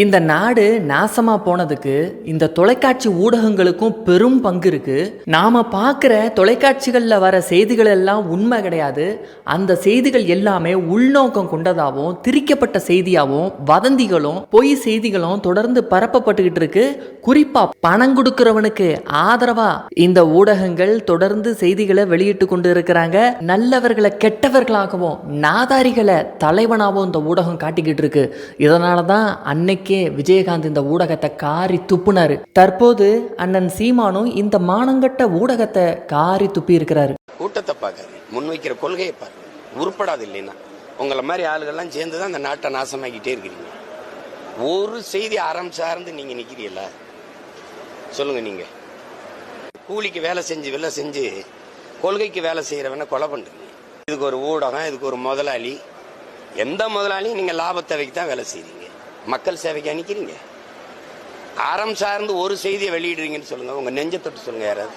இந்த நாடு நாசமா போனதுக்கு இந்த தொலைக்காட்சி ஊடகங்களுக்கும் பெரும் பங்கு இருக்கு. நாம பார்க்குற தொலைக்காட்சிகளில் வர செய்திகள் எல்லாம் உண்மை கிடையாது. அந்த செய்திகள் எல்லாமே உள்நோக்கம் கொண்டதாகவும் திரிக்கப்பட்ட செய்தியாகவும் வதந்திகளும் பொய் செய்திகளும் தொடர்ந்து பரப்பப்பட்டுக்கிட்டு இருக்கு. குறிப்பா பணம் கொடுக்கிறவனுக்கு ஆதரவா இந்த ஊடகங்கள் தொடர்ந்து செய்திகளை வெளியிட்டு கொண்டு இருக்கிறாங்க. நல்லவர்களை கெட்டவர்களாகவும் நாதாரிகளை தலைவனாகவும் இந்த ஊடகம் காட்டிக்கிட்டு இருக்கு. இதனால தான் அன்னைக்கு விஜயகாந்த் இந்த ஊடகத்தை காரி துப்புனாரு. தற்போது அண்ணன் சீமானும் இந்த மானங்கட்ட ஊடகத்தை காரி துப்பி இருக்கிறாரு. கூட்டத்தை பார்க்காது, முன்வைக்கிற கொள்கையை பாருங்க. உருப்படாது இல்லைன்னா உங்களை மாதிரி ஆளுகள்லாம் சேர்ந்து தான் இந்த நாட்டை நாசமாக்கிட்டே இருக்கிறீங்க. ஒரு செய்தி அறம் சார்ந்து நீங்க நிக்கிறீங்களா சொல்லுங்க. நீங்க கூலிக்கு வேலை செஞ்சு கொள்கைக்கு வேலை செய்யறவன கொலை பண்றீங்க. இதுக்கு ஒரு ஊடகம், இதுக்கு ஒரு முதலாளி. எந்த முதலாளியும் நீங்க லாபத்தை வைக்க தான் வேலை செய்றீங்க. மக்கள் சேவைக்கு அனுக்கிறீங்க. அறம் சார்ந்து ஒரு செய்தியை வெளியிடுறீங்கன்னு சொல்லுங்க. உங்க நெஞ்ச தொட்டு சொல்லுங்க யாராவது.